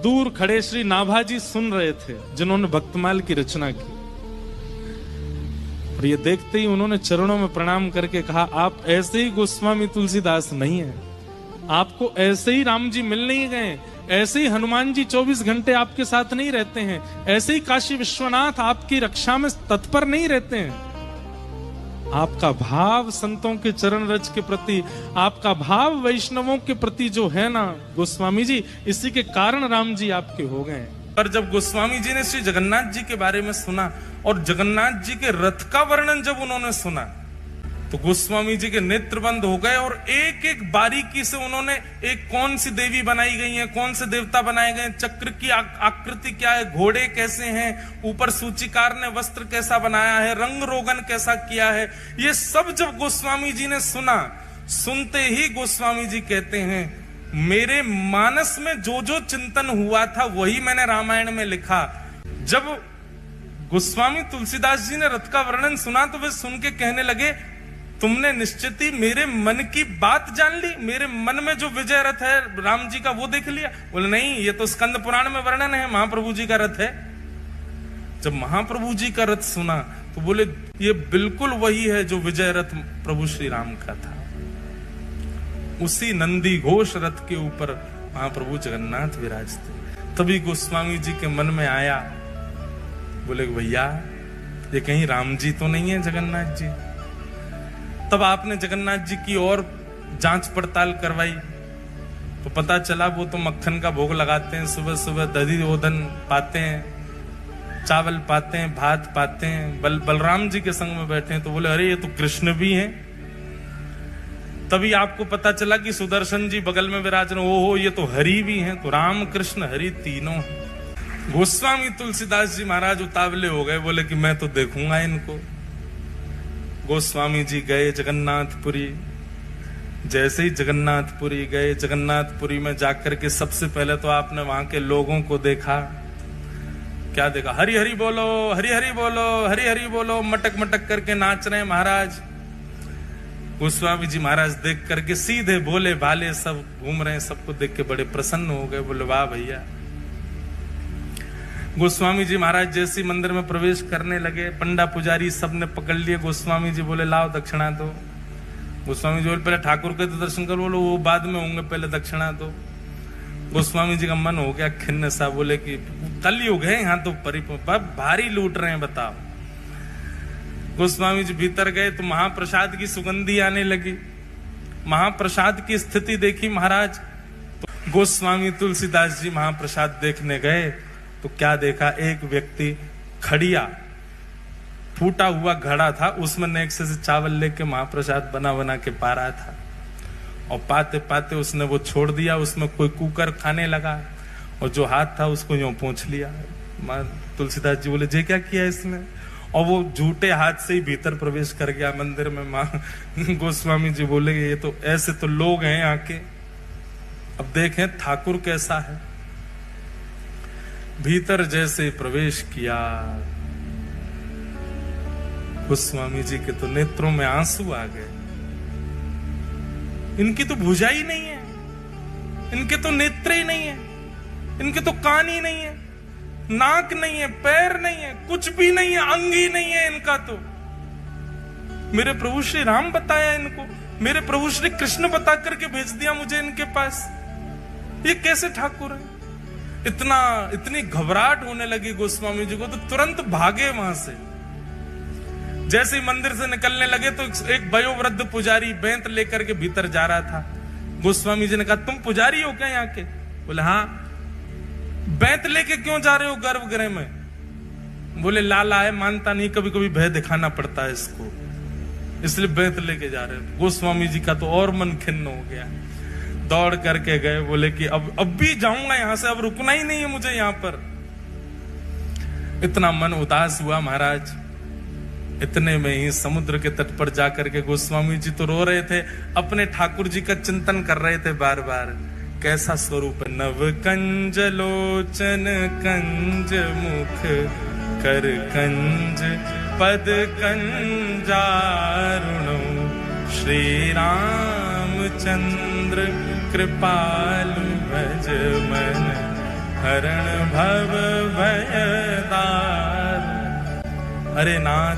दूर खड़े श्री नाभाजी सुन रहे थे, जिन्होंने भक्तमाल की रचना की। और ये देखते ही उन्होंने चरणों में प्रणाम करके कहा, आप ऐसे ही गोस्वामी तुलसीदास नहीं है, आपको ऐसे ही राम जी मिल नहीं गए, ऐसे ही हनुमान जी 24 घंटे आपके साथ नहीं रहते हैं, ऐसे ही काशी विश्वनाथ आपकी रक्षा में तत्पर नहीं रहते हैं। आपका भाव संतों के चरण रज के प्रति, आपका भाव वैष्णवों के प्रति जो है ना गोस्वामी जी, इसी के कारण राम जी आपके हो गए। पर जब गोस्वामी जी ने श्री जगन्नाथ जी के बारे में सुना और जगन्नाथ जी के रथ का वर्णन जब उन्होंने सुना, तो गोस्वामी जी के नेत्र बंद हो गए और एक एक बारीकी से उन्होंने एक कौन सी देवी बनाई गई है, कौन से देवता बनाए गए, चक्र की आकृति क्या है, घोड़े कैसे हैं, ऊपर सूचीकार ने वस्त्र कैसा बनाया है, रंग रोगन कैसा किया है, ये सब जब गोस्वामी जी ने सुना, सुनते ही गोस्वामी जी कहते हैं, मेरे मानस में जो जो चिंतन हुआ था वही मैंने रामायण में लिखा। जब गोस्वामी तुलसीदास जी ने रथ का वर्णन सुना तो वे सुन के कहने लगे, तुमने निश्चित ही मेरे मन की बात जान ली, मेरे मन में जो विजय रथ है राम जी का वो देख लिया। बोले नहीं, ये तो स्कंद पुराण में वर्णन है, महाप्रभु जी का रथ है। जब महाप्रभु जी का रथ सुना तो बोले ये बिल्कुल वही है जो विजय रथ प्रभु श्री राम का था। उसी नंदी घोष रथ के ऊपर महाप्रभु जगन्नाथ विराजते। तभी गोस्वामी जी के मन में आया, बोले भैया ये कहीं राम जी तो नहीं है जगन्नाथ जी। तब आपने जगन्नाथ जी की और जांच पड़ताल करवाई तो पता चला वो तो मक्खन का भोग लगाते हैं, सुबह सुबह दही ओदन पाते हैं, चावल पाते हैं, भात पाते हैं, बलराम जी के संग में बैठे हैं। तो बोले अरे ये तो कृष्ण भी हैं। तभी आपको पता चला कि सुदर्शन जी बगल में विराज रहे, ओहो ये तो हरि भी हैं। तो राम कृष्ण हरि तीनों। गोस्वामी तुलसीदास जी महाराज उतावले हो गए, बोले कि मैं तो देखूंगा इनको। गोस्वामी जी गए जगन्नाथपुरी। जैसे ही जगन्नाथपुरी गए, जगन्नाथपुरी में जाकर के सबसे पहले तो आपने वहां के लोगों को देखा। क्या देखा? हरि हरि बोलो, हरि हरि बोलो, हरि हरि बोलो, मटक मटक करके नाच रहे हैं महाराज। गोस्वामी जी महाराज देख करके सीधे भोले भाले सब घूम रहे हैं, सबको देख के बड़े प्रसन्न हो गए। बोले वाह भैया। गोस्वामी जी महाराज जैसे मंदिर में प्रवेश करने लगे, पंडा पुजारी सब ने पकड़ लिए। गोस्वामी जी बोले लाओ दक्षिणा दो। गोस्वामी जी बोले पहले ठाकुर के तो दर्शन करो। बोलो वो बाद में होंगे, पहले दक्षिणा दो। गोस्वामी जी का मन हो गया खिन्न सा, बोले कि कलयुग है यहाँ तो भारी लूट रहे हैं, बताओ। गोस्वामी जी भीतर गए तो महाप्रसाद की सुगंधी आने लगी। महाप्रसाद की स्थिति देखी महाराज। तो गोस्वामी तुलसीदास जी महाप्रसाद देखने गए तो क्या देखा? एक व्यक्ति खड़िया फूटा हुआ घड़ा था, उसमें नेक्से से चावल लेके महाप्रसाद बना बना के पा रहा था। और पाते पाते उसने वो छोड़ दिया, उसमें कोई कुकर खाने लगा और जो हाथ था उसको यूं पोंछ लिया। मां तुलसीदास जी बोले जे क्या किया इसने? और वो झूठे हाथ से ही भीतर प्रवेश कर गया मंदिर में। मां गोस्वामी जी बोले ये तो ऐसे तो लोग हैं यहाँ के। अब देखें ठाकुर कैसा है। भीतर जैसे प्रवेश किया, गोस्वामी जी के तो नेत्रों में आंसू आ गए। इनकी तो भुजा ही नहीं है, इनके तो नेत्र ही नहीं है, इनके तो कान ही नहीं है, नाक नहीं है, पैर नहीं है, कुछ भी नहीं है, अंग ही नहीं है इनका। तो मेरे प्रभु श्री राम बताया इनको, मेरे प्रभु श्री कृष्ण बता करके भेज दिया मुझे इनके पास। ये कैसे ठाकुर है? इतनी घबराहट होने लगी गोस्वामी जी को, तो तुरंत भागे वहां से। जैसे ही मंदिर से निकलने लगे तो एक वयोवृद्ध पुजारी बेंत लेकर के भीतर जा रहा था। गोस्वामी जी ने कहा तुम पुजारी हो क्या यहाँ के? बोले हाँ। बेंत लेके क्यों जा रहे हो गर्भगृह में? बोले लाला है, मानता नहीं, कभी कभी भय दिखाना पड़ता है इसको, इसलिए बेंत लेके जा रहे हो। गोस्वामी जी का तो और मन खिन्न हो गया। दौड़ करके गए, बोले कि अब भी जाऊंगा यहां से, अब रुकना ही नहीं है मुझे यहां पर। इतना मन उदास हुआ महाराज। इतने में ही समुद्र के तट पर जाकर के गोस्वामी जी तो रो रहे थे, अपने ठाकुर जी का चिंतन कर रहे थे बार बार। कैसा स्वरूप है। नव कंज लोचन कंज मुख कर कंज पद कंजारुणो श्री रामचंद्र कृपालु भज मन हरण भव भयदार। अरे नाथ,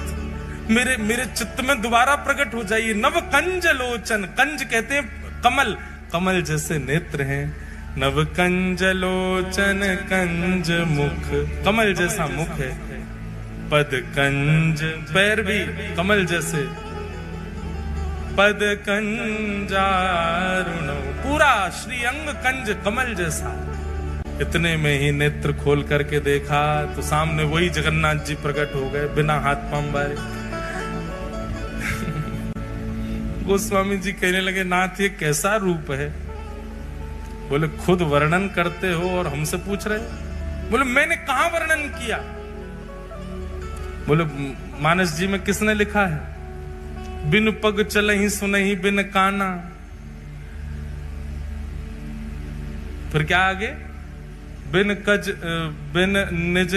मेरे चित्त में दोबारा प्रकट हो जाइए। नव कंज लोचन, कंज कहते हैं कमल, कमल जैसे नेत्र हैं। नव कंज लोचन कंज मुख, कमल जैसा मुख है। पद कंज, पैर भी कमल जैसे। पद कंजारुण, पूरा श्रीअंग कंज कमल जैसा। इतने में ही नेत्र खोल करके देखा तो सामने वही जगन्नाथ जी प्रकट हो गए, बिना हाथ पांव बारे। गोस्वामी जी कहने लगे, नाथ ये कैसा रूप है? बोले खुद वर्णन करते हो और हमसे पूछ रहे हो? बोले मैंने कहां वर्णन किया? बोले मानस जी में किसने लिखा है? बिन पग चलहि सुनहि बिन काना। फिर क्या आगे? बिन निज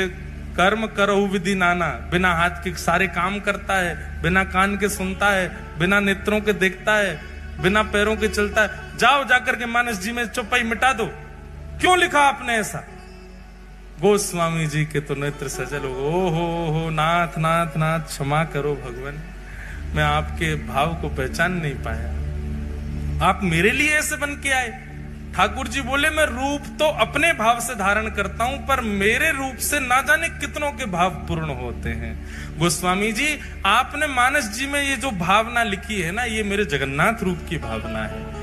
कर्म करहु विधि नाना। बिना हाथ के सारे काम करता है, बिना कान के सुनता है, बिना नेत्रों के देखता है, बिना पैरों के चलता है। जाओ जाकर के मानस जी में चौपाई मिटा दो। क्यों लिखा आपने ऐसा? गोस्वामी जी के तो नेत्र सजल हो। हो नाथ नाथ नाथ, क्षमा करो भगवान, मैं आपके भाव को पहचान नहीं पाया। आप मेरे लिए ऐसे बन के आए? ठाकुर जी बोले, मैं रूप तो अपने भाव से धारण करता हूं, पर मेरे रूप से ना जाने कितनों के भाव पूर्ण होते हैं। गोस्वामी जी, आपने मानस जी में ये जो भावना लिखी है ना, ये मेरे जगन्नाथ रूप की भावना है।